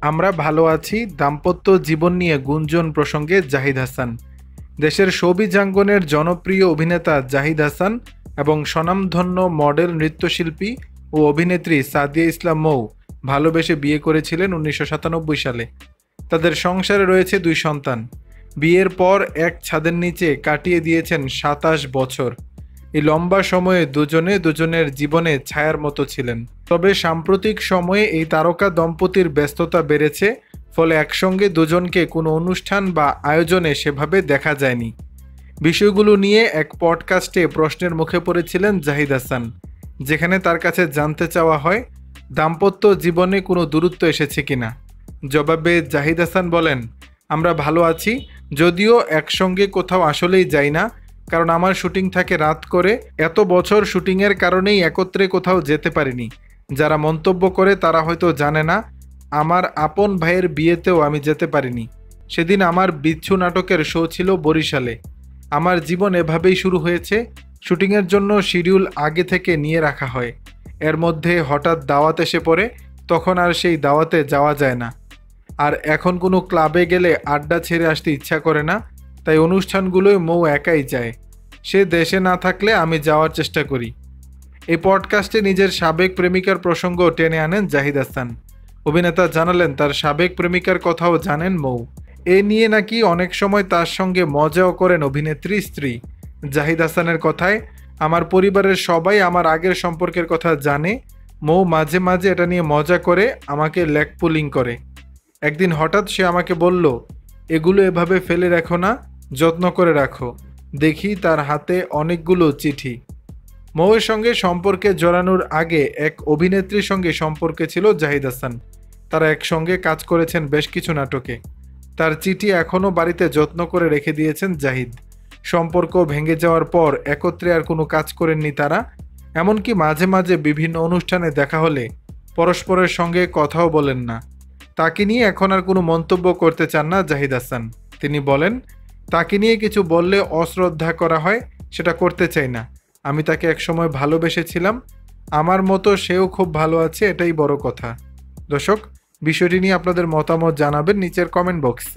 আমরা ভালো আছি দাম্পত্য জীবন নিয়ে গুঞ্জন প্রসঙ্গে জাহিদ হাসান। দেশের শোবিজাঙ্গনের জনপ্রিয় অভিনেতা জাহিদ হাসান এবং স্বনামধন্য মডেল নৃত্যশিল্পী ও অভিনেত্রী সাদিয়া ইসলাম মৌ ভালোবেসে বিয়ে করেছিলেন 1997 সালে। তাদের সংসারে রয়েছে 2 সন্তান। বিয়ের পর এক ছাদের নিচে কাটিয়ে দিয়েছেন 27 বছর। এই লম্বা সময়ে দুজনের জীবনে ছায়ার মতো ছিলেন। তবে সাম্প্রতিক সময়ে এই তারকা দম্পতির ব্যস্ততা বেড়েছে, ফলে একসঙ্গে দুজনকে কোনো অনুষ্ঠান বা আয়োজনে সেভাবে দেখা যায়নি। বিষয়গুলো নিয়ে এক পডকাস্টে প্রশ্নের মুখে পড়েছিলেন জাহিদ হাসান, যেখানে তার কাছে জানতে চাওয়া হয় দাম্পত্য জীবনে কোনো দূরত্ব এসেছে কিনা। জবাবে জাহিদ হাসান বলেন, আমরা ভালো আছি, যদিও একসঙ্গে কোথাও আসলেই যাই না, কারণ আমার শুটিং থাকে রাত করে। এত বছর শুটিংয়ের কারণেই একত্রে কোথাও যেতে পারিনি। যারা মন্তব্য করে তারা হয়তো জানে না, আমার আপন ভাইয়ের বিয়েতেও আমি যেতে পারিনি। সেদিন আমার বিচ্ছু নাটকের শো ছিল বরিশালে। আমার জীবন এভাবেই শুরু হয়েছে। শুটিংয়ের জন্য শিডিউল আগে থেকে নিয়ে রাখা হয়, এর মধ্যে হঠাৎ দাওয়াত এসে পড়ে, তখন আর সেই দাওয়াতে যাওয়া যায় না। আর এখন কোনো ক্লাবে গেলে আড্ডা ছেড়ে আসতে ইচ্ছা করে না, তাই অনুষ্ঠানগুলোয় মৌ একাই যায়। সে দেশে না থাকলে আমি যাওয়ার চেষ্টা করি। এই পডকাস্টে নিজের সাবেক প্রেমিকার প্রসঙ্গ টেনে আনেন জাহিদ হাসান। অভিনেতা জানালেন তার সাবেক প্রেমিকার কথাও জানেন মৌ। এ নিয়ে নাকি অনেক সময় তার সঙ্গে মজাও করেন অভিনেত্রী স্ত্রী। জাহিদ হাসানের কথায়, আমার পরিবারের সবাই আমার আগের সম্পর্কের কথা জানে। মৌ মাঝে মাঝে এটা নিয়ে মজা করে, আমাকে লেগ পুলিং করে। একদিন হঠাৎ সে আমাকে বলল, এগুলো এভাবে ফেলে রাখো না, যত্ন করে রাখো। দেখি তার হাতে অনেকগুলো চিঠি। মৌয়ের সঙ্গে সম্পর্কে জড়ানোর আগে এক অভিনেত্রীর সঙ্গে সম্পর্কে ছিল জাহিদ হাসান। তারা একসঙ্গে কাজ করেছেন বেশ কিছু নাটকে। তার চিঠি এখনও বাড়িতে যত্ন করে রেখে দিয়েছেন জাহিদ। সম্পর্ক ভেঙে যাওয়ার পর একত্রে আর কোনো কাজ করেননি তারা। এমনকি মাঝে মাঝে বিভিন্ন অনুষ্ঠানে দেখা হলে পরস্পরের সঙ্গে কথাও বলেন না। তাকে নিয়ে এখন আর কোনো মন্তব্য করতে চান না জাহিদ হাসান। তিনি বলেন, তাকে নিয়ে কিছু বললে অশ্রদ্ধা করা হয়, সেটা করতে চাই না। আমি তাকে একসময় ভালোবেসেছিলাম, আমার মতো সেও খুব ভালো আছে, এটাই বড় কথা। দর্শক, বিষয়টি নিয়ে আপনাদের মতামত জানাবেন নিচের কমেন্ট বক্সে।